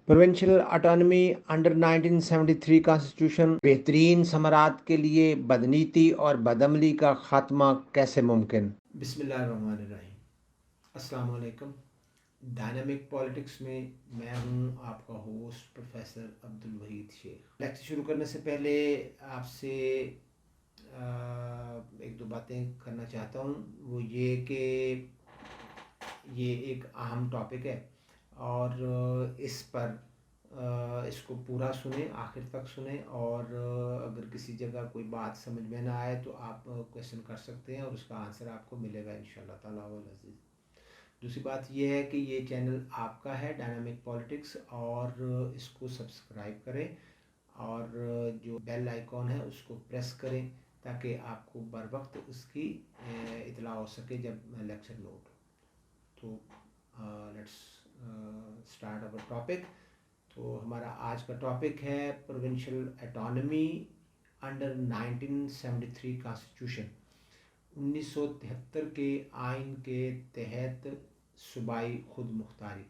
Provincial autonomy under 1973 constitution بہترین ثمرات کے لیے بدنیتی اور بدعملی کا خاتمہ کیسے ممکن؟ بسم اللہ الرحمن الرحیم۔ السلام علیکم۔ ڈائنامک پالیٹکس میں میں ہوں آپ کا ہوسٹ پروفیسر عبدالوحید شیخ۔ لیکچر شروع کرنے سے پہلے آپ سے ایک دو باتیں کرنا چاہتا ہوں، وہ یہ کہ یہ ایک اہم ٹاپک ہے اور اس پر اس کو پورا سنیں، آخر تک سنیں، اور اگر کسی جگہ کوئی بات سمجھ میں نہ آئے تو آپ کویشچن کر سکتے ہیں اور اس کا آنسر آپ کو ملے گا انشاءاللہ تعالیٰ العزیز۔ دوسری بات یہ ہے کہ یہ چینل آپ کا ہے ڈائنامک پالیٹکس، اور اس کو سبسکرائب کریں اور جو بیل آئیکن ہے اس کو پریس کریں تاکہ آپ کو بر وقت اس کی اطلاع ہو سکے جب میں لیکچر لوڈ۔ تو لیٹس اسٹارٹ اوور ٹاپک۔ تو ہمارا آج کا ٹاپک ہے پروونشل اٹانومی انڈر 1973 کانسٹیٹیوشن، 1973 کے آئین کے تحت صوبائی خود مختاری۔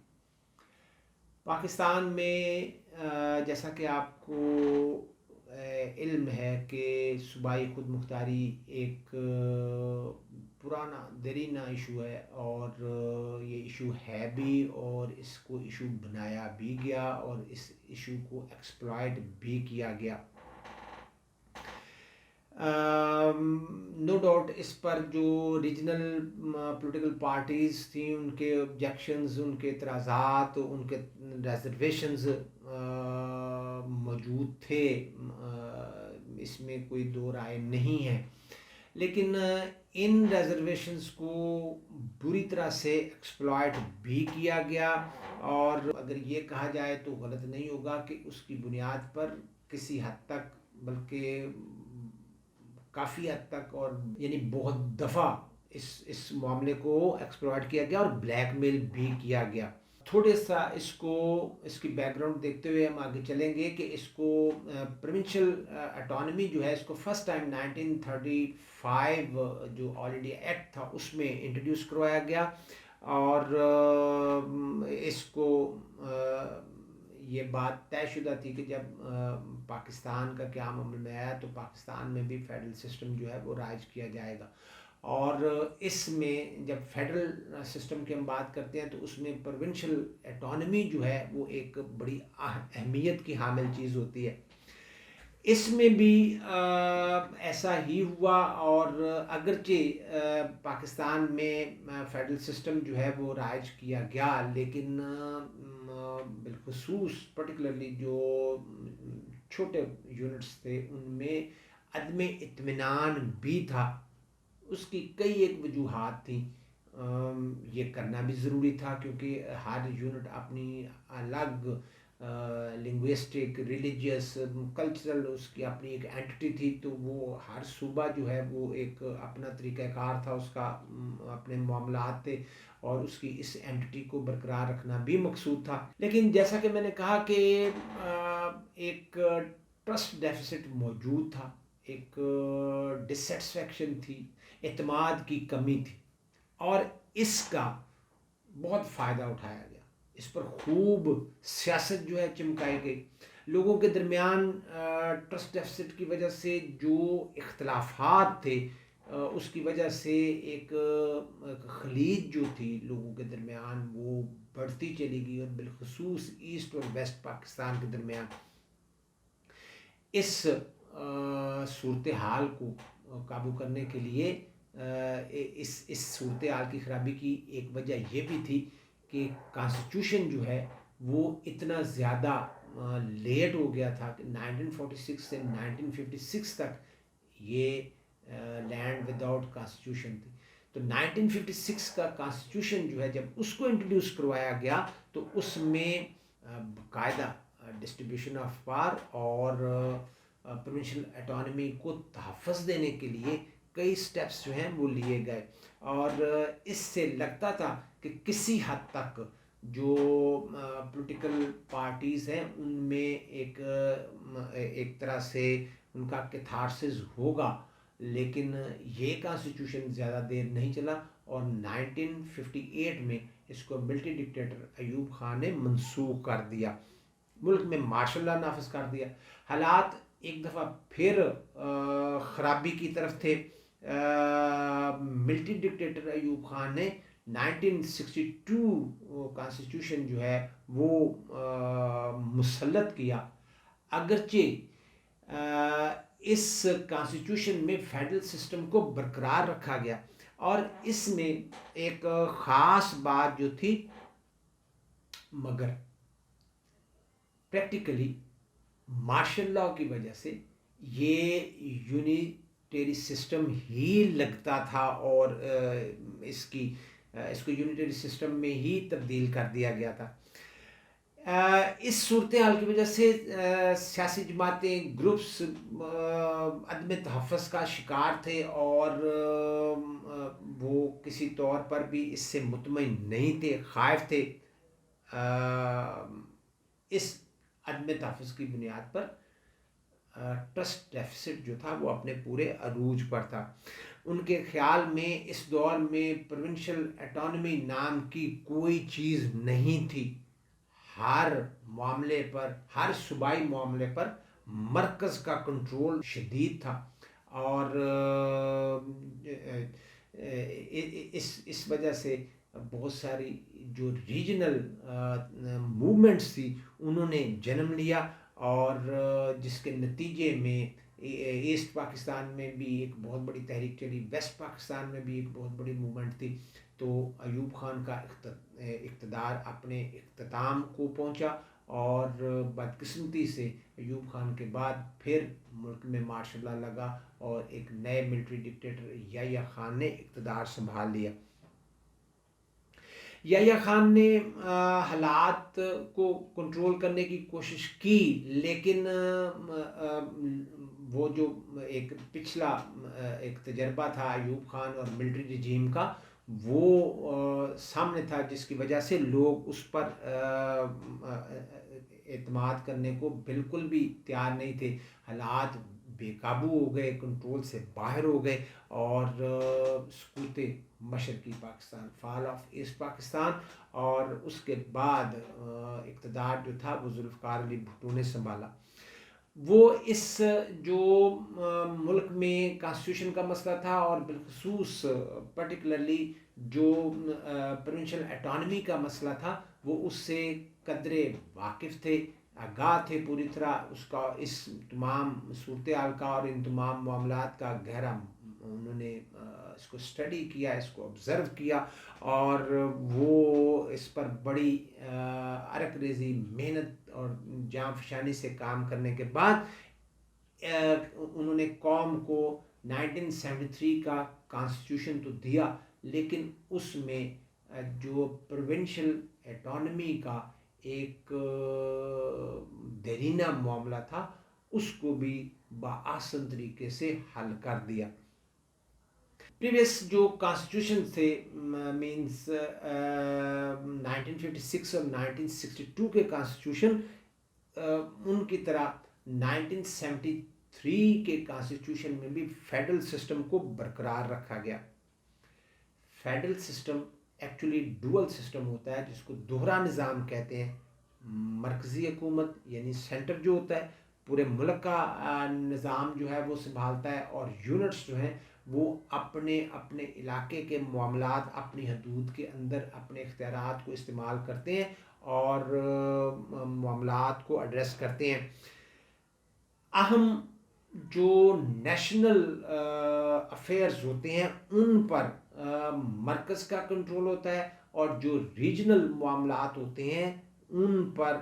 پاکستان میں جیسا کہ آپ کو علم ہے کہ صوبائی خود مختاری ایک پرانا دیرینہ ایشو ہے، اور یہ ایشو ہے بھی، اور اس کو ایشو بنایا بھی گیا اور اس ایشو کو ایکسپلائٹ بھی کیا گیا۔ نو ڈاؤٹ اس پر جو ریجنل پولیٹیکل پارٹیز تھیں ان کے آبجیکشنز، ان کے اعتراضات، ان کے ریزرویشنز موجود تھے، اس میں کوئی دو رائے نہیں ہے، لیکن ان ریزرویشنز کو بری طرح سے ایکسپلائٹ بھی کیا گیا، اور اگر یہ کہا جائے تو غلط نہیں ہوگا کہ اس کی بنیاد پر کسی حد تک، بلکہ کافی حد تک، اور یعنی بہت دفعہ اس معاملے کو ایکسپلائٹ کیا گیا اور بلیک میل بھی کیا گیا۔ تھوڑے سا اس کی بیک گراؤنڈ دیکھتے ہوئے ہم آگے چلیں گے کہ اس کو پروونشل اٹانومی جو ہے اس کو فرسٹ ٹائم 1935 جو آل انڈیا ایکٹ تھا اس میں انٹروڈیوس کروایا گیا، اور اس کو یہ بات طے شدہ تھی کہ جب پاکستان کا قیام عمل میں آیا تو پاکستان میں بھی فیڈرل سسٹم جو ہے وہ رائج کیا جائے گا، اور اس میں جب فیڈرل سسٹم کی ہم بات کرتے ہیں تو اس میں پروونشل اٹانومی جو ہے وہ ایک بڑی اہمیت کی حامل چیز ہوتی ہے۔ اس میں بھی ایسا ہی ہوا، اور اگرچہ پاکستان میں فیڈرل سسٹم جو ہے وہ رائج کیا گیا، لیکن بالخصوص پرٹیکولرلی جو چھوٹے یونٹس تھے ان میں عدم اطمینان بھی تھا۔ اس کی کئی ایک وجوہات تھیں، یہ کرنا بھی ضروری تھا کیونکہ ہر یونٹ اپنی الگ لنگوسٹک، ریلیجیس، کلچرل اس کی اپنی ایک اینٹی تھی، تو وہ ہر صوبہ جو ہے وہ ایک اپنا طریقہ کار تھا، اس کا اپنے معاملات تھے، اور اس کی اس اینٹی کو برقرار رکھنا بھی مقصود تھا۔ لیکن جیسا کہ میں نے کہا کہ ایک ٹرسٹ ڈیفیسٹ موجود تھا، ایک ڈسسیٹسفیکشن تھی، اعتماد کی کمی تھی، اور اس کا بہت فائدہ اٹھایا گیا، اس پر خوب سیاست جو ہے چمکائی گئی۔ لوگوں کے درمیان ٹرسٹ ڈیفیسٹ کی وجہ سے جو اختلافات تھے اس کی وجہ سے ایک خلیج جو تھی لوگوں کے درمیان وہ بڑھتی چلی گئی، اور بالخصوص ایسٹ اور ویسٹ پاکستان کے درمیان۔ اس صورتحال کو قابو کرنے کے لیے اس صورتحال کی خرابی کی ایک وجہ یہ بھی تھی کہ کانسٹیٹیوشن جو ہے وہ اتنا زیادہ لیٹ ہو گیا تھا کہ 1946 سے 1956 تک یہ لینڈ وداؤٹ کانسٹیٹیوشن تھی۔ تو 1956 کا کانسٹیٹیوشن جو ہے جب اس کو انٹروڈیوس کروایا گیا تو اس میں باقاعدہ ڈسٹریبیوشن آف پاور اور پروونشل اٹانومی کو تحفظ دینے کے لیے کئی سٹیپس جو ہیں وہ لیے گئے، اور اس سے لگتا تھا کہ کسی حد تک جو پولیٹیکل پارٹیز ہیں ان میں ایک طرح سے ان کا کیتھارسس ہوگا، لیکن یہ کانسٹیٹیوشن زیادہ دیر نہیں چلا، اور 1958 میں اس کو ملٹری ڈکٹیٹر ایوب خان نے منسوخ کر دیا۔ ملک میں مارشل لا نافذ کر دیا. حالات ایک دفعہ پھر خرابی کی طرف تھے. ملٹری ڈکٹیٹر ایوب خان نے 1962 کانسٹیٹیوشن جو ہے وہ مسلط کیا. اگرچہ اس کانسٹیٹیوشن میں فیڈرل سسٹم کو برقرار رکھا گیا اور اس میں ایک خاص بات جو تھی مگر پریکٹیکلی مارشل لا کی وجہ سے یہ یونیٹری سسٹم ہی لگتا تھا اور اس کو یونیٹری سسٹم میں ہی تبدیل کر دیا گیا تھا. اس صورتحال کی وجہ سے سیاسی جماعتیں گروپس عدم تحفظ کا شکار تھے اور وہ کسی طور پر بھی اس سے مطمئن نہیں تھے, خائف تھے. اس عدم تحفظ کی بنیاد پر ٹرسٹ ڈیفیسٹ جو تھا وہ اپنے پورے عروج پر تھا. ان کے خیال میں اس دور میں پروونشل اٹانومی نام کی کوئی چیز نہیں تھی. ہر معاملے پر, ہر صوبائی معاملے پر مرکز کا کنٹرول شدید تھا اور اس وجہ سے بہت ساری جو ریجنل موومنٹس تھی انہوں نے جنم لیا اور جس کے نتیجے میں ایسٹ پاکستان میں بھی ایک بہت بڑی تحریک چلی, ویسٹ پاکستان میں بھی ایک بہت بڑی موومنٹ تھی. تو ایوب خان کا اقتدار اپنے اختتام کو پہنچا اور بدقسمتی سے ایوب خان کے بعد پھر ملک میں مارشل لا لگا اور ایک نئے ملٹری ڈکٹیٹر یحییٰ خان نے اقتدار سنبھال لیا. یحییٰ خان نے حالات کو کنٹرول کرنے کی کوشش کی لیکن وہ جو ایک پچھلا ایک تجربہ تھا ایوب خان اور ملٹری رجیم کا وہ سامنے تھا, جس کی وجہ سے لوگ اس پر اعتماد کرنے کو بالکل بھی تیار نہیں تھے. حالات بے قابو ہو گئے, کنٹرول سے باہر ہو گئے اور سقوط مشرقی پاکستان, فال آف ایسٹ پاکستان, اور اس کے بعد اقتدار جو تھا وہ ذوالفقار علی بھٹو نے سنبھالا. وہ اس جو ملک میں کانسٹیٹیوشن کا مسئلہ تھا اور بالخصوص پرٹیکولرلی جو پروونشل اٹانومی کا مسئلہ تھا وہ اس سے قدرے واقف تھے, آگاہ تھے پوری طرح اس کا, اس تمام صورتحال کا اور ان تمام معاملات کا گہرا انہوں نے اس کو اسٹڈی کیا, اس کو آبزرو کیا اور وہ اس پر بڑی عرق ریزی, محنت اور جاں فشانی سے کام کرنے کے بعد انہوں نے قوم کو 1973 کا کانسٹیٹیوشن تو دیا لیکن اس میں جو پروونشل اٹانومی کا ایک دیرینہ معاملہ تھا اس کو بھی بآسن طریقے سے حل کر دیا. پریویس جو کانسٹیٹیوشن تھے مینس 1956 اور 1962 کے کانسٹیٹیوشن ان کی طرح 1973 کے کانسٹیٹیوشن میں بھی فیڈرل سسٹم کو برقرار رکھا گیا. Federal system actually dual system ہوتا ہے جس کو دوہرا نظام کہتے ہیں. مرکزی حکومت یعنی سینٹر جو ہوتا ہے پورے ملک کا نظام جو ہے وہ سنبھالتا ہے اور یونٹس جو ہیں وہ اپنے اپنے علاقے کے معاملات اپنی حدود کے اندر اپنے اختیارات کو استعمال کرتے ہیں اور معاملات کو ایڈریس کرتے ہیں. اہم جو نیشنل افیئرز ہوتے ہیں ان پر مرکز کا کنٹرول ہوتا ہے اور جو ریجنل معاملات ہوتے ہیں ان پر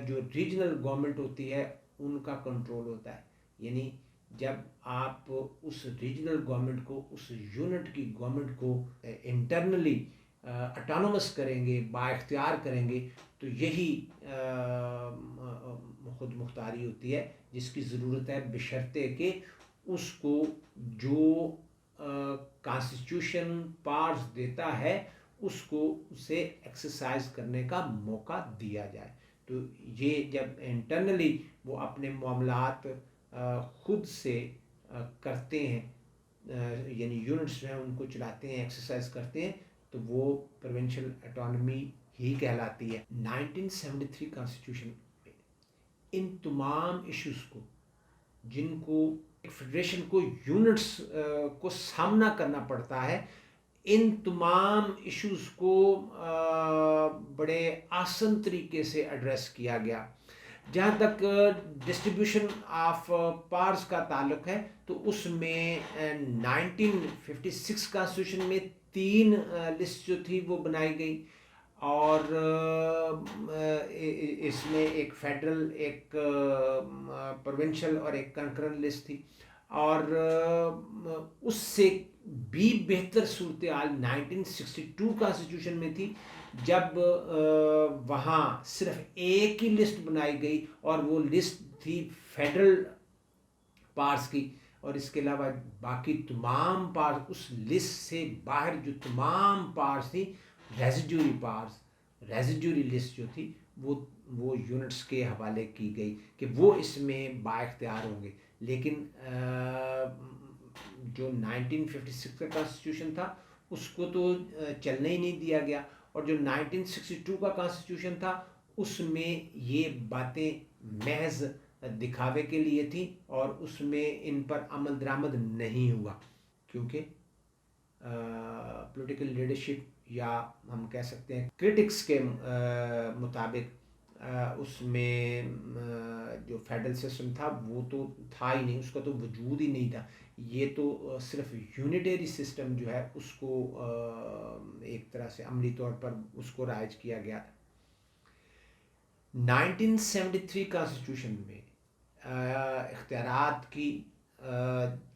جو ریجنل گورنمنٹ ہوتی ہے ان کا کنٹرول ہوتا ہے. یعنی جب آپ اس ریجنل گورنمنٹ کو, اس یونٹ کی گورنمنٹ کو انٹرنلی اٹانومس کریں گے, با اختیار کریں گے تو یہی خود مختاری ہوتی ہے جس کی ضرورت ہے بشرطے کہ اس کو جو کانسٹیٹیوشن پاورز دیتا ہے اس کو اسے ایکسرسائز کرنے کا موقع دیا جائے. تو یہ جب انٹرنلی وہ اپنے معاملات خود سے کرتے ہیں یعنی یونٹس جو ہیں ان کو چلاتے ہیں, ایکسرسائز کرتے ہیں تو وہ پروونشل اٹانومی ہی کہلاتی ہے. 1973 کانسٹیٹیوشن ان تمام ایشوز کو جن کو ایک فیڈریشن کو یونٹس کو سامنا کرنا پڑتا ہے، ان تمام ایشوز کو بڑے آسن طریقے سے ایڈریس کیا گیا. جہاں تک ڈسٹریبیوشن آف پارس کا تعلق ہے تو اس میں 1956 کانسٹیٹیوشن میں 3 لسٹ جو تھی وہ بنائی گئی، اور اس میں ایک فیڈرل، ایک پروونشل اور ایک کنکرنٹ لسٹ تھی. اور اس سے بھی بہتر صورتحال 1962 کانسٹیٹیوشن میں تھی، جب وہاں صرف ایک ہی لسٹ بنائی گئی اور وہ لسٹ تھی فیڈرل پارس کی، اور اس کے علاوہ باقی تمام پارس، اس لسٹ سے باہر جو تمام پارس تھی، ریزیڈیوری لسٹ جو تھی وہ یونٹس کے حوالے کی گئی کہ وہ اس میں با اختیار ہوں گے. لیکن جو 1956 کا کانسٹیٹیوشن تھا اس کو تو چلنے ہی نہیں دیا گیا، اور جو 1962 کا کانسٹیٹیوشن تھا اس میں یہ باتیں محض دکھاوے کے لیے تھیں، اور اس میں ان پر عمل درآمد نہیں ہوا، کیونکہ پولیٹیکل لیڈرشپ یا ہم کہہ سکتے ہیں کرٹکس کے مطابق اس میں جو فیڈرل سسٹم تھا وہ تو تھا ہی نہیں، اس کا تو وجود ہی نہیں تھا. یہ تو صرف یونیٹری سسٹم جو ہے اس کو ایک طرح سے عملی طور پر اس کو رائج کیا گیا تھا. 1973 کانسٹیٹیوشن میں اختیارات کی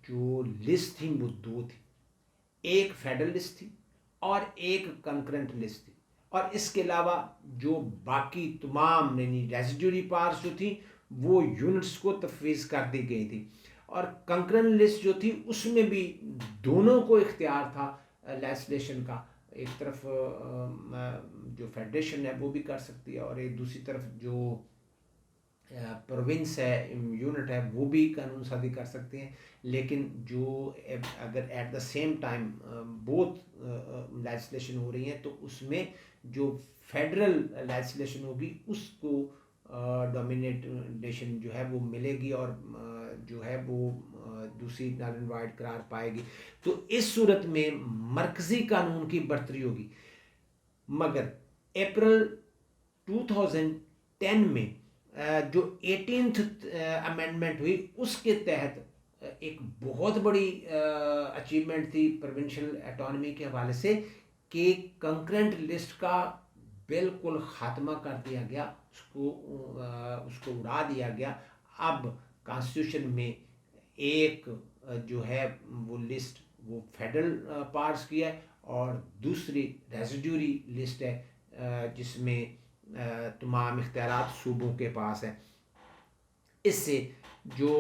جو لسٹ تھی وہ 2 تھی، ایک فیڈرل لسٹ تھی اور ایک کنکرنٹ لسٹ تھی، اور اس کے علاوہ جو باقی تمام یعنی ریزیڈیوری پارس جو تھی وہ یونٹس کو تفویض کر دی گئی تھی. اور کنکرنٹ لسٹ جو تھی اس میں بھی دونوں کو اختیار تھا لیجسلیشن کا، ایک طرف جو فیڈریشن ہے وہ بھی کر سکتی ہے، اور ایک دوسری طرف جو پروونس ہے، یونٹ ہے، وہ بھی قانون سازی کر سکتے ہیں. لیکن جو اگر at the same time both legislation ہو رہی ہیں تو اس میں جو فیڈرل لیجسلیشن ہوگی اس کو ڈومینیشن جو ہے وہ ملے گی، اور جو ہے وہ دوسری نل اینڈ وائڈ قرار پائے گی. تو اس صورت میں مرکزی قانون کی برتری ہوگی. مگر اپریل 2010 میں جو 18th امینڈمنٹ ہوئی اس کے تحت ایک بہت بڑی اچیومنٹ تھی پروونشل اٹانومی کے حوالے سے کہ کنکرنٹ لسٹ کا بالکل خاتمہ کر دیا گیا، اس کو اڑا دیا گیا. اب کانسٹیٹیوشن میں ایک جو ہے وہ لسٹ وہ فیڈرل پارس کی ہے، اور دوسری ریزیڈیوری لسٹ ہے جس میں تمام اختیارات صوبوں کے پاس ہیں. اس سے جو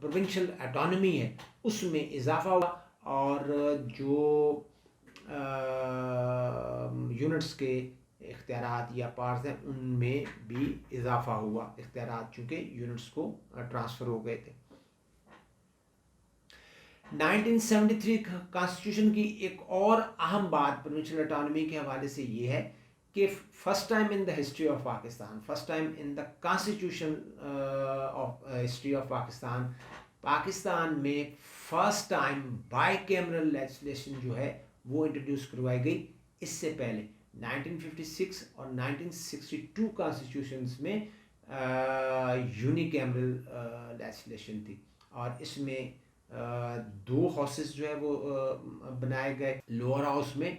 پروونشل اٹانومی ہے اس میں اضافہ ہوا، اور جو یونٹس کے اختیارات یا پارس ہیں ان میں بھی اضافہ ہوا، اختیارات چونکہ یونٹس کو ٹرانسفر ہو گئے تھے. 1973 کانسٹیٹیوشن کی ایک اور اہم بات پروونشل اٹانومی کے حوالے سے یہ ہے کہ first time in the history of Pakistan, first time in the constitution of history of Pakistan, Pakistan میں first time by cameral legislation جو ہے وہ انٹروڈیوس کروائی گئی. اس سے پہلے 1956 اور 1962 کانسٹیٹیوشنز میں یونی کیمرل لیجسلیشن تھی، اور اس میں 2 ہاؤسز جو ہے وہ بنائے گئے. لوور ہاؤس میں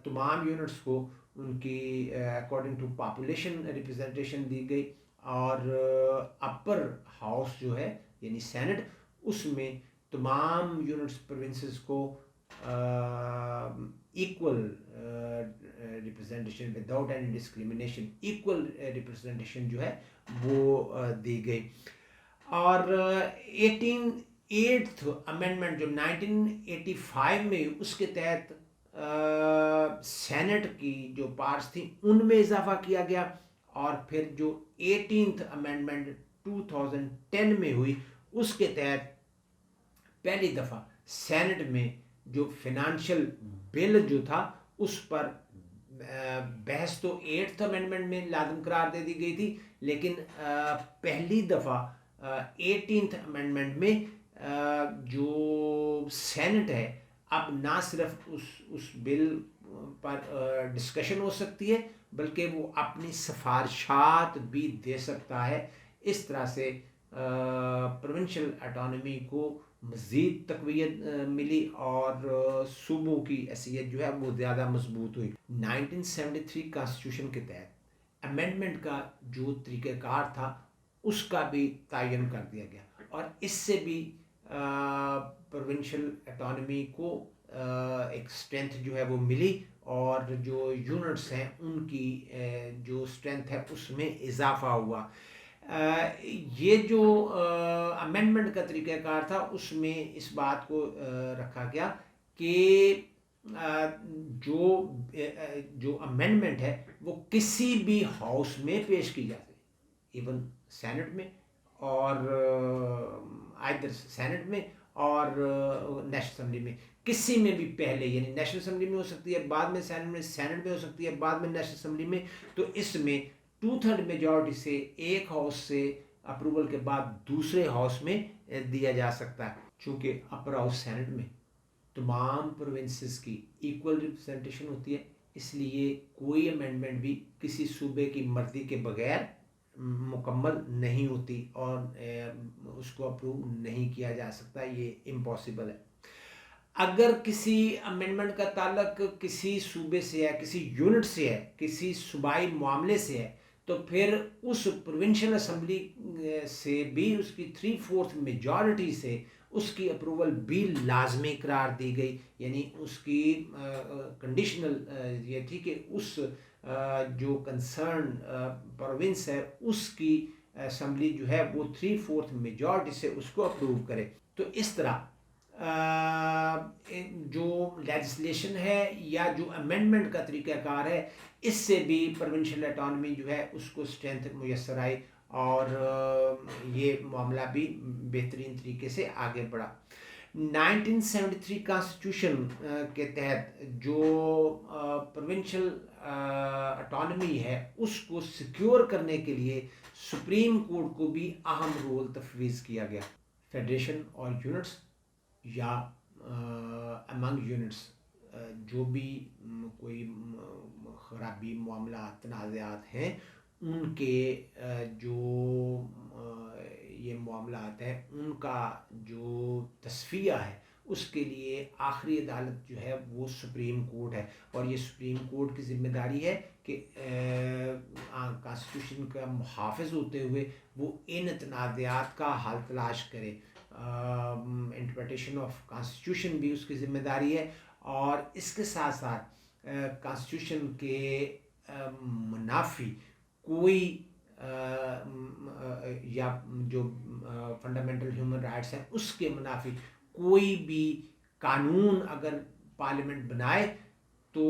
تمام یونٹس کو ان کی اکارڈنگ ٹو پاپولیشن ریپرزنٹیشن دی گئی، اور اپر ہاؤس جو ہے یعنی سینٹ، اس میں تمام یونٹس پروونسز کو equal representation without any discrimination, equal representation جو ہے وہ دی گئی. اور 8th امینڈمنٹ جو 1985 میں اس کے تحت سینٹ کی جو پارٹس تھیں ان میں اضافہ کیا گیا، اور پھر جو 18th امینڈمنٹ 2010 میں ہوئی اس کے تحت پہلی دفعہ سینٹ میں جو فنانشل بل جو تھا اس پر بحث تو 8th امینڈمنٹ میں لازم قرار دے دی گئی تھی، لیکن پہلی دفعہ 18th امینڈمنٹ میں جو سینٹ ہے اب نہ صرف اس بل پر ڈسکشن ہو سکتی ہے بلکہ وہ اپنی سفارشات بھی دے سکتا ہے. اس طرح سے پروونشل اٹانومی کو مزید تقویت ملی اور صوبوں کی حیثیت جو ہے وہ زیادہ مضبوط ہوئی. 1973 کانسٹیٹیوشن کے تحت امینڈمنٹ کا جو طریقہ کار تھا اس کا بھی تعین کر دیا گیا اور اس سے بھی پروونشل اٹانومی کو ایک سٹرینتھ جو ہے وہ ملی اور جو یونٹس ہیں ان کی جو سٹرینتھ ہے اس میں اضافہ ہوا. یہ جو امینڈمنٹ کا طریقہ کار تھا اس میں اس بات کو رکھا گیا کہ جو امینڈمنٹ ہے وہ کسی بھی ہاؤس میں پیش کی جا سکتی، ایون سینٹ میں اور آئدر سینٹ میں اور نیشنل اسمبلی میں، کسی میں بھی پہلے، یعنی نیشنل اسمبلی میں ہو سکتی ہے بعد میں سینٹ میں ہو سکتی ہے بعد میں نیشنل اسمبلی میں. تو اس میں 2/3 میجورٹی سے ایک ہاؤس سے اپروول کے بعد دوسرے ہاؤس میں دیا جا سکتا ہے. چونکہ اپر ہاؤس سینٹ میں تمام پروونسز کی ایکول ریپرزنٹیشن ہوتی ہے، اس لیے کوئی امینڈمنٹ بھی کسی صوبے کی مرضی کے بغیر مکمل نہیں ہوتی اور اس کو اپروو نہیں کیا جا سکتا، یہ امپاسبل ہے. اگر کسی امینڈمنٹ کا تعلق کسی صوبے سے ہے، کسی یونٹ سے ہے، کسی صوبائی معاملے سے ہے تو پھر اس پروونشل اسمبلی سے بھی اس کی 3/4 میجورٹی سے اس کی اپروول بھی لازمی قرار دی گئی. یعنی اس کی کنڈیشنل یہ تھی کہ اس جو کنسرن پروونس ہے اس کی اسمبلی جو ہے وہ 3/4 میجورٹی سے اس کو اپروو کرے. تو اس طرح جو لیجسلیشن ہے یا جو امینڈمنٹ کا طریقہ کار ہے اس سے بھی پروونشل اٹانومی جو ہے اس کو سٹرینتھ میسر آئی اور یہ معاملہ بھی بہترین طریقے سے آگے بڑھا. 1973 کانسٹیٹیوشن کے تحت جو پروونشل اٹانومی ہے اس کو سیکیور کرنے کے لیے سپریم کورٹ کو بھی اہم رول تفویض کیا گیا. فیڈریشن اور یونٹس یا امنگ یونٹس جو بھی کوئی خرابی معاملات تنازعات ہیں ان کے جو یہ معاملات ہیں ان کا جو تصفیہ ہے اس کے لیے آخری عدالت جو ہے وہ سپریم کورٹ ہے اور یہ سپریم کورٹ کی ذمہ داری ہے کہ کانسٹیٹیوشن کا محافظ ہوتے ہوئے وہ ان تنازعات کا حل تلاش کرے. انٹرپریٹیشن آف کانسٹیٹیوشن بھی اس کی ذمہ داری ہے اور اس کے ساتھ ساتھ کانسٹیٹیوشن کے منافی کوئی یا جو فنڈامنٹل ہیومن رائٹس ہیں اس کے منافی کوئی بھی قانون اگر پارلیمنٹ بنائے تو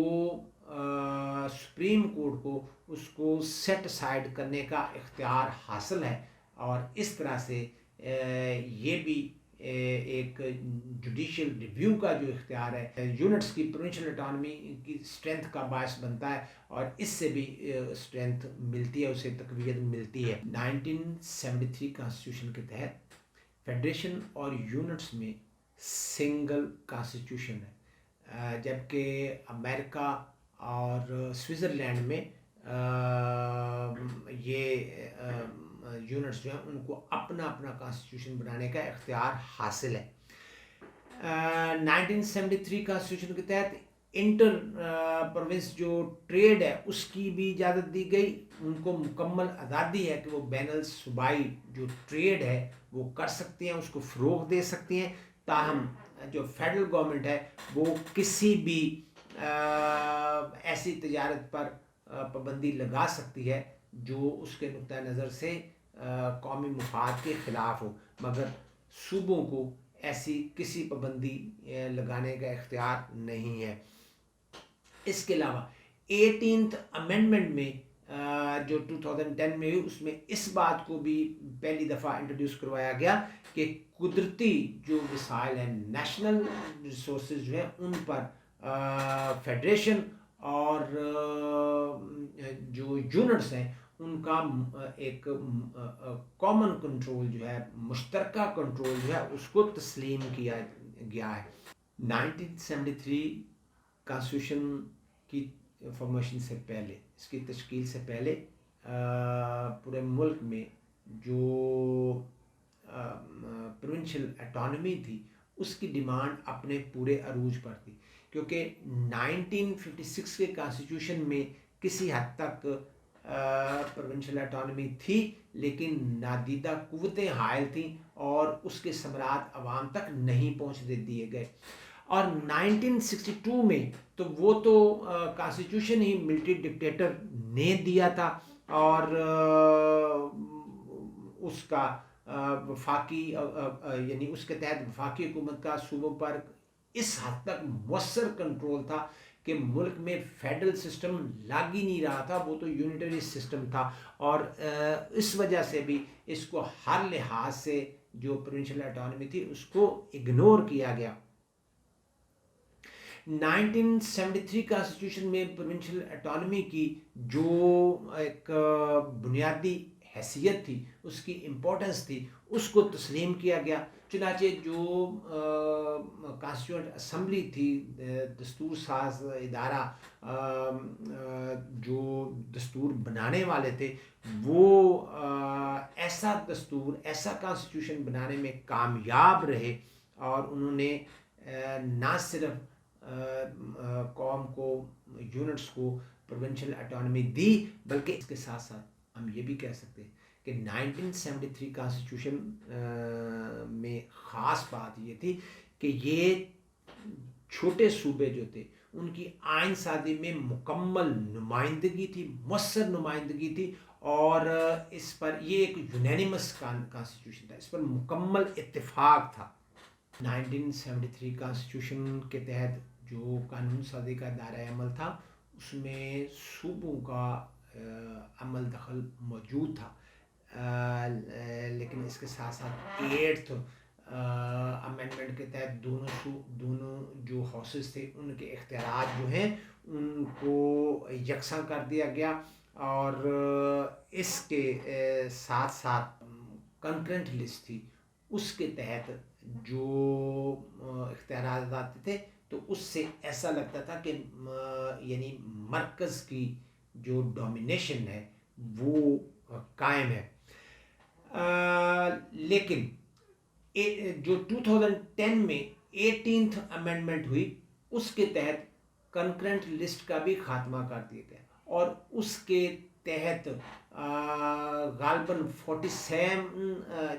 سپریم کورٹ کو اس کو سیٹ اسائڈ کرنے کا اختیار حاصل ہے اور اس طرح سے یہ بھی ایک جوڈیشل ریویو کا جو اختیار ہے یونٹس کی پروونشل اٹانومی کی سٹرینتھ کا باعث بنتا ہے اور اس سے بھی سٹرینتھ ملتی ہے، اسے تقویت ملتی ہے. 1973 کانسٹیٹیوشن کے تحت فیڈریشن اور یونٹس میں سنگل کانسٹیٹیوشن ہے، جبکہ امریکہ اور سوئٹزرلینڈ میں یہ یونٹس جو ہیں ان کو اپنا اپنا کانسٹیٹیوشن بنانے کا اختیار حاصل ہے. 1973 کانسٹیٹیوشن کے تحت انٹر پروونس جو ٹریڈ ہے اس کی بھی اجازت دی گئی، ان کو مکمل آزادی ہے کہ وہ بین الصوبائی جو ٹریڈ ہے وہ کر سکتے ہیں، اس کو فروغ دے سکتے ہیں. تاہم جو فیڈرل گورنمنٹ ہے وہ کسی بھی ایسی تجارت پر پابندی لگا سکتی ہے جو اس کے نقطہ نظر سے قومی مفاد کے خلاف ہو، مگر صوبوں کو ایسی کسی پابندی لگانے کا اختیار نہیں ہے. اس کے علاوہ 18th امینڈمنٹ میں جو 2010 میں ہوئی اس میں اس بات کو بھی پہلی دفعہ انٹروڈیوس کروایا گیا کہ قدرتی جو وسائل ہیں نیشنل ریسورسز جو ہیں ان پر فیڈریشن اور جو یونٹس ہیں ان کا ایک کامن کنٹرول جو ہے، مشترکہ کنٹرول جو ہے اس کو تسلیم کیا گیا ہے۔ 1973 کانسٹیٹیوشن کی فارمیشن سے پہلے، اس کی تشکیل سے پہلے پورے ملک میں جو پروونشل اٹانومی تھی اس کی ڈیمانڈ اپنے پورے عروج پر تھی، کیونکہ 1956 کے کانسٹیٹیوشن میں کسی حد تک پروونشل اٹانومی تھی، لیکن نادیدہ قوتیں حائل تھیں اور اس کے ثمرات عوام تک نہیں پہنچنے دیے گئے۔ اور 1962 میں تو وہ تو کانسٹیٹیوشن ہی ملٹری ڈکٹیٹر نے دیا تھا، اور اس کا وفاقی یعنی اس کے تحت وفاقی حکومت کا صوبوں پر اس حد تک مؤثر کنٹرول تھا کہ ملک میں فیڈرل سسٹم لگ ہی نہیں رہا تھا، وہ تو یونیٹری سسٹم تھا، اور اس وجہ سے بھی اس کو ہر لحاظ سے جو پروونشل اٹانومی تھی اس کو اگنور کیا گیا۔ 1973 کانسٹیٹیوشن میں پروونشل اٹانومی کی جو ایک بنیادی حیثیت تھی، اس کی امپورٹنس تھی، اس کو تسلیم کیا گیا۔ چنانچہ جو کانسٹیٹیوئنٹ اسمبلی تھی، دستور ساز ادارہ جو دستور بنانے والے تھے، وہ ایسا دستور، ایسا کانسٹیٹیوشن بنانے میں کامیاب رہے، اور انہوں نے نہ صرف قوم کو، یونٹس کو پروونشل اٹانومی دی، بلکہ اس کے ساتھ ساتھ ہم یہ بھی کہہ سکتے ہیں کہ 1973 کانسٹیٹیوشن میں خاص بات یہ تھی کہ یہ چھوٹے صوبے جو تھے ان کی آئین سازی میں مکمل نمائندگی تھی، مؤثر نمائندگی تھی، اور اس پر یہ ایک یونینیمس کانسٹیٹیوشن تھا، اس پر مکمل اتفاق تھا۔ 1973 کانسٹیٹیوشن کے تحت جو قانون سازی کا دائرۂ عمل تھا اس میں صوبوں کا عمل دخل موجود تھا، لیکن اس کے ساتھ ساتھ 8th امینڈمنٹ کے تحت دونوں جو ہاؤسز تھے ان کے اختیارات جو ہیں ان کو یکساں کر دیا گیا، اور اس کے ساتھ ساتھ کنکرنٹ لسٹ تھی، اس کے تحت جو اختیارات آتے تھے تو اس سے ایسا لگتا تھا کہ یعنی مرکز کی جو ڈومینیشن ہے وہ قائم ہے۔ لیکن جو 2010 میں 18th امینڈمنٹ ہوئی، اس کے تحت کنکرنٹ لسٹ کا بھی خاتمہ کر دیا گیا، اور اس کے تحت غالباً 47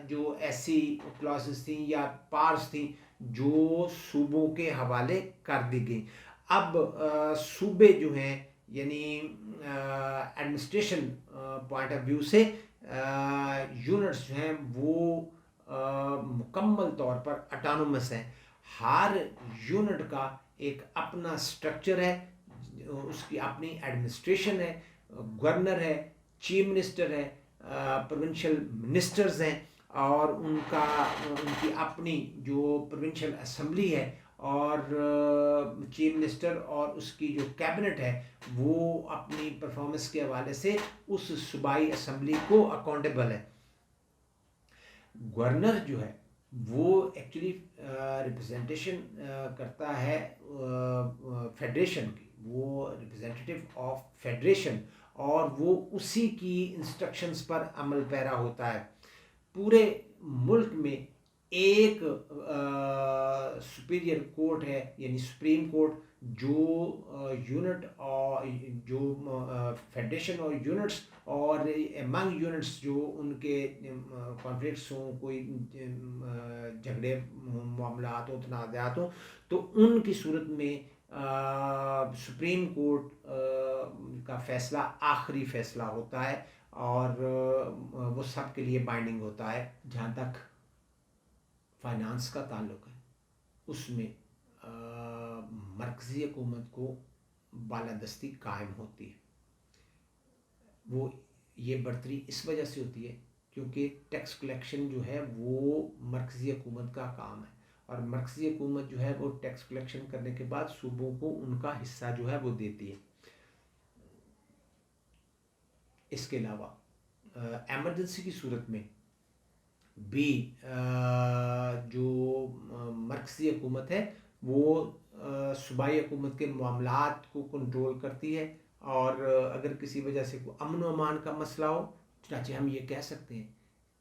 جو ایسی کلاسز تھیں یا پارس تھیں جو صوبوں کے حوالے کر دی گئیں۔ اب صوبے جو ہیں یعنی ایڈمنسٹریشن پوائنٹ آف ویو سے یونٹس جو ہیں وہ مکمل طور پر اٹانومس ہیں، ہر یونٹ کا ایک اپنا سٹرکچر ہے، اس کی اپنی ایڈمنسٹریشن ہے، گورنر ہے، چیف منسٹر ہے، پروونشل منسٹرز ہیں، اور ان کی اپنی جو پروونشل اسمبلی ہے، اور چیف منسٹر اور اس کی جو کیبنٹ ہے وہ اپنی پرفارمنس کے حوالے سے اس صوبائی اسمبلی کو اکاؤنٹیبل ہے۔ گورنر جو ہے وہ ایکچولی ریپرزنٹیشن کرتا ہے فیڈریشن کی، وہ ریپرزنٹیٹیو آف فیڈریشن، اور وہ اسی کی انسٹرکشنز پر عمل پیرا ہوتا ہے۔ پورے ملک میں ایک سپیریئر کورٹ ہے، یعنی سپریم کورٹ، جو یونٹ اور جو فیڈریشن اور یونٹس اور امنگ یونٹس جو ان کے کانفلکٹس ہوں، کوئی جھگڑے معاملات ہوں، تنازعات ہوں، تو ان کی صورت میں سپریم کورٹ کا فیصلہ آخری فیصلہ ہوتا ہے، اور وہ سب کے لیے بائنڈنگ ہوتا ہے۔ جہاں تک فائنانس کا تعلق ہے اس میں مرکزی حکومت کو بالادستی قائم ہوتی ہے۔ وہ یہ برتری اس وجہ سے ہوتی ہے کیونکہ ٹیکس کلیکشن جو ہے وہ مرکزی حکومت کا کام ہے، اور مرکزی حکومت جو ہے وہ ٹیکس کلیکشن کرنے کے بعد صوبوں کو ان کا حصہ جو ہے وہ دیتی ہے۔ اس کے علاوہ ایمرجنسی کی صورت میں بھی جو مرکزی حکومت ہے وہ صوبائی حکومت کے معاملات کو کنٹرول کرتی ہے، اور اگر کسی وجہ سے کوئی امن و امان کا مسئلہ ہو، چنانچہ ہم یہ کہہ سکتے ہیں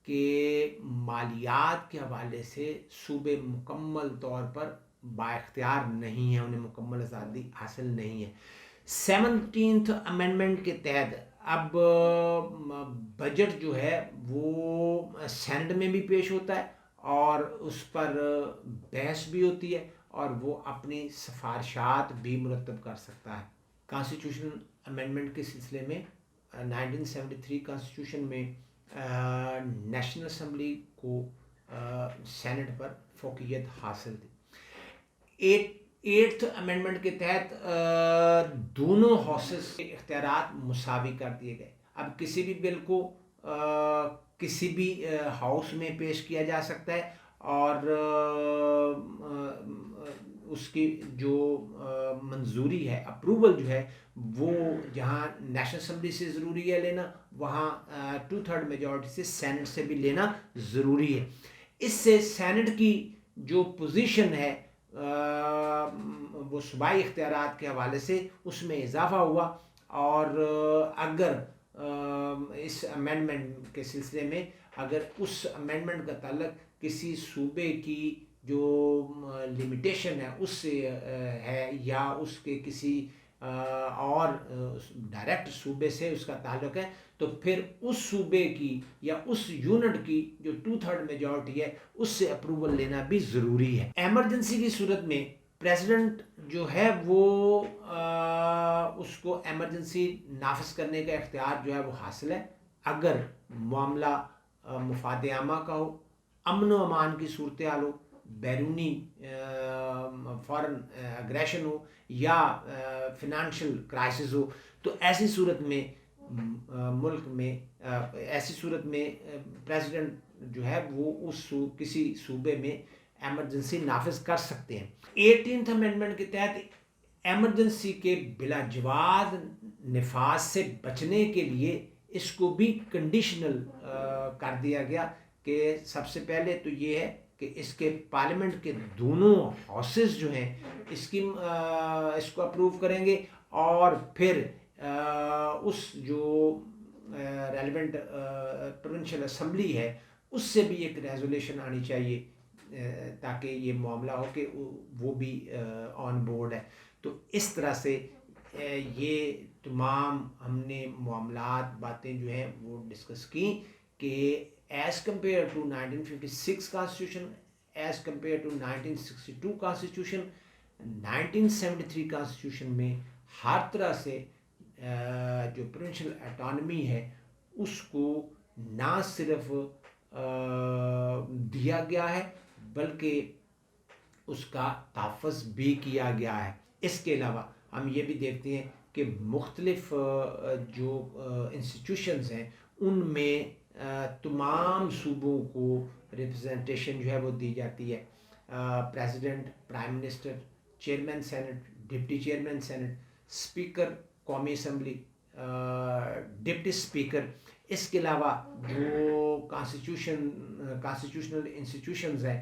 کہ مالیات کے حوالے سے صوبے مکمل طور پر با اختیار نہیں ہیں، انہیں مکمل آزادی حاصل نہیں ہے۔ 17th امینڈمنٹ کے تحت اب بجٹ جو ہے وہ سینٹ میں بھی پیش ہوتا ہے اور اس پر بحث بھی ہوتی ہے، اور وہ اپنی سفارشات بھی مرتب کر سکتا ہے۔ کانسٹیٹیوشن امینڈمنٹ کے سلسلے میں 1973 کانسٹیٹیوشن میں نیشنل اسمبلی کو سینٹ پر فوقیت حاصل تھی۔ ایٹھ امینڈمنٹ کے تحت دونوں ہاؤسز کے اختیارات مساوی کر دیے گئے۔ اب کسی بھی بل کو کسی بھی ہاؤس میں پیش کیا جا سکتا ہے، اور اس کی جو منظوری ہے، اپروول جو ہے، وہ جہاں نیشنل اسمبلی سے ضروری ہے لینا، وہاں 2/3 میجورٹی سے سینٹ سے بھی لینا ضروری ہے۔ اس سے سینٹ کی جو پوزیشن ہے وہ صوبائی اختیارات کے حوالے سے اس میں اضافہ ہوا، اور اگر اس امینڈمنٹ کے سلسلے میں اگر اس امینڈمنٹ کا تعلق کسی صوبے کی جو لمیٹیشن ہے اس سے ہے، یا اس کے کسی اور ڈائریکٹ صوبے سے اس کا تعلق ہے، تو پھر اس صوبے کی یا اس یونٹ کی جو 2/3 میجورٹی ہے اس سے اپروول لینا بھی ضروری ہے۔ ایمرجنسی کی صورت میں پریزیڈنٹ جو ہے وہ اس کو ایمرجنسی نافذ کرنے کا اختیار جو ہے وہ حاصل ہے، اگر معاملہ مفاد عامہ کا ہو، امن و امان کی صورتحال ہو، بیرونی فارن اگریشن ہو، یا فنانشل کرائسس ہو، تو ایسی صورت میں ملک میں ایسی صورت میں پریزیڈنٹ جو ہے وہ اس کسی صوبے میں ایمرجنسی نافذ کر سکتے ہیں۔ 18th امینڈمنٹ کے تحت ایمرجنسی کے بلا جواز نفاذ سے بچنے کے لیے اس کو بھی کنڈیشنل کر دیا گیا کہ سب سے پہلے تو یہ ہے کہ اس کے پارلیمنٹ کے دونوں ہاؤسز جو ہیں اس کو اپروو کریں گے، اور پھر اس جو ریلیونٹ پروونشل اسمبلی ہے اس سے بھی ایک ریزولیشن آنی چاہیے، تاکہ یہ معاملہ ہو کہ وہ بھی آن بورڈ ہے۔ تو اس طرح سے یہ تمام ہم نے معاملات باتیں جو ہیں وہ ڈسکس کی کہ as compare to 1956 constitution, as compare to 1962 constitution, 1973 constitution میں ہر طرح سے جو پروونشل اٹانومی ہے اس کو نہ صرف دیا گیا ہے بلکہ اس کا تحفظ بھی کیا گیا ہے۔ اس کے علاوہ ہم یہ بھی دیکھتے ہیں کہ مختلف جو انسٹیٹیوشنز ہیں ان میں تمام صوبوں کو ریپرزنٹیشن جو ہے وہ دی جاتی ہے۔ President, prime minister, chairman senate, deputy chairman senate, speaker قومی اسمبلی، ڈپٹی اسپیکر۔ اس کے علاوہ جو کانسٹیٹیوشنل انسٹیٹیوشنز ہیں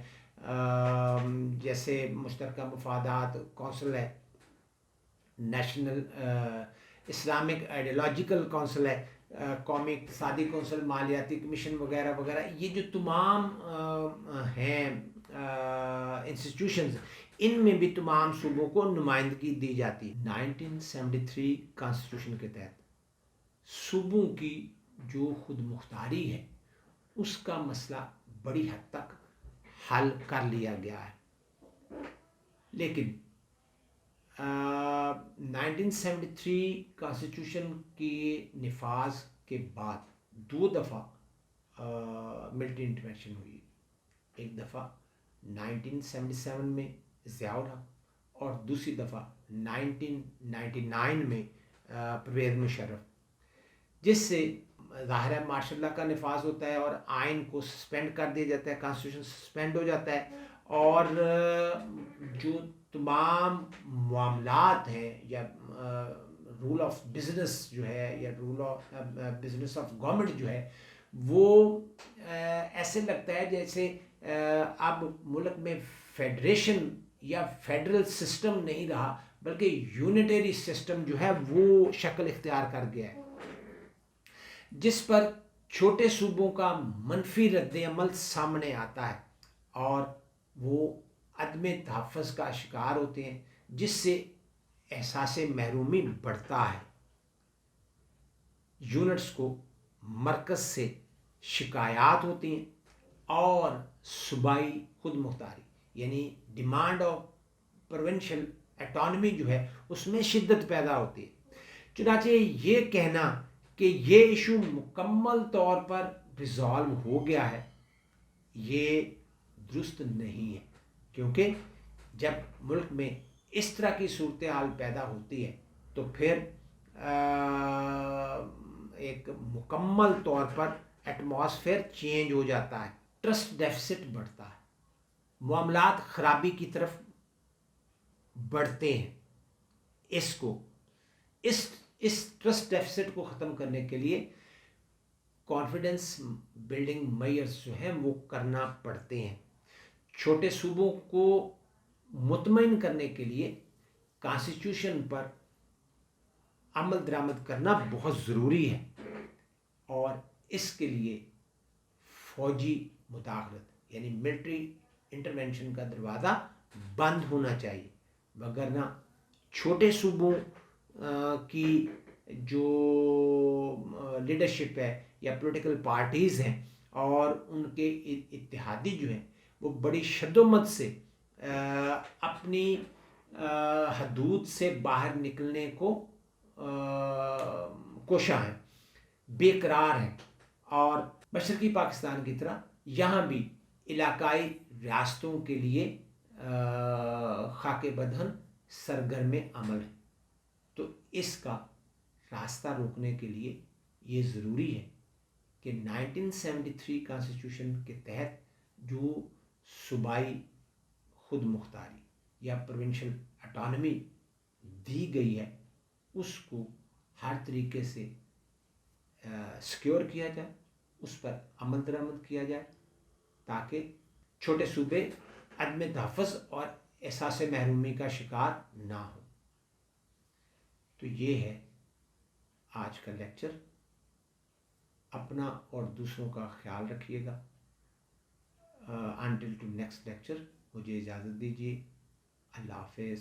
جیسے مشترکہ مفادات کونسل ہے، نیشنل اسلامک آئیڈیالوجیکل کونسل ہے، قومی اقتصادی کونسل، مالیاتی کمیشن وغیرہ وغیرہ، یہ جو تمام ہیں انسٹیٹیوشنز، ان میں بھی تمام صوبوں کو نمائندگی دی جاتی ہے۔ 1973 کانسٹیٹیوشن کے تحت صوبوں کی جو خود مختاری ہے اس کا مسئلہ بڑی حد تک حل کر لیا گیا ہے، لیکن 1973 کانسٹیٹیوشن کے نفاذ کے بعد 2 دفعہ ملٹری انٹرونشن ہوئی، ایک دفعہ 1977 میں ضیاء الحق اور دوسری دفعہ 1999 میں پرویز مشرف، جس سے ظاہر ہے ماشاء اللہ کا نفاذ ہوتا ہے اور آئین کو سسپینڈ کر دیا جاتا ہے، کانسٹیٹیوشن سسپینڈ ہو جاتا ہے، اور جو تمام معاملات ہیں یا رول آف بزنس جو ہے یا rule of business of government جو ہے وہ ایسے لگتا ہے جیسے اب ملک میں فیڈریشن یا فیڈرل سسٹم نہیں رہا بلکہ یونیٹری سسٹم جو ہے وہ شکل اختیار کر گیا ہے، جس پر چھوٹے صوبوں کا منفی رد عمل سامنے آتا ہے اور وہ عدم تحفظ کا شکار ہوتے ہیں، جس سے احساس محرومی بڑھتا ہے۔ یونٹس کو مرکز سے شکایات ہوتی ہیں اور صوبائی خود مختاری یعنی ڈیمانڈ آف پروونشل اٹانومی جو ہے اس میں شدت پیدا ہوتی ہے۔ چنانچہ یہ کہنا کہ یہ ایشو مکمل طور پر ریزالو ہو گیا ہے یہ درست نہیں ہے، کیونکہ جب ملک میں اس طرح کی صورتحال پیدا ہوتی ہے تو پھر ایک مکمل طور پر ایٹماسفیئر چینج ہو جاتا ہے، ٹرسٹ ڈیفیسٹ بڑھتا ہے، معاملات خرابی کی طرف بڑھتے ہیں۔ اس ٹرسٹ ڈیفیسٹ کو ختم کرنے کے لیے کانفیڈنس بلڈنگ میئرز جو ہیں وہ کرنا پڑتے ہیں۔ چھوٹے صوبوں کو مطمئن کرنے کے لیے کانسٹیٹیوشن پر عمل درآمد کرنا بہت ضروری ہے اور اس کے لیے فوجی مداخلت یعنی ملٹری انٹرونشن کا دروازہ بند ہونا چاہیے، وگرنہ چھوٹے صوبوں کی جو لیڈرشپ ہے یا پولیٹیکل پارٹیز ہیں اور ان کے اتحادی جو ہیں وہ بڑی شدت سے اپنی حدود سے باہر نکلنے کو کوشاں ہیں، بے قرار ہیں، اور مشرقی پاکستان کی طرح یہاں بھی علاقائی ریاستوں کے لیے خاک بدہن سرگرم عمل ہے۔ تو اس کا راستہ روکنے کے لیے یہ ضروری ہے کہ 1973 کانسٹیٹیوشن کے تحت جو صوبائی خود مختاری یا پروونشل اٹانومی دی گئی ہے اس کو ہر طریقے سے سیکیور کیا جائے، اس پر عمل درآمد کیا جائے تاکہ چھوٹے صوبے عدم تحفظ اور احساس محرومی کا شکار نہ ہو۔ تو یہ ہے آج کا لیکچر۔ اپنا اور دوسروں کا خیال رکھیے گا۔ انٹل ٹو نیکسٹ لیکچر مجھے اجازت دیجیے۔ اللہ حافظ۔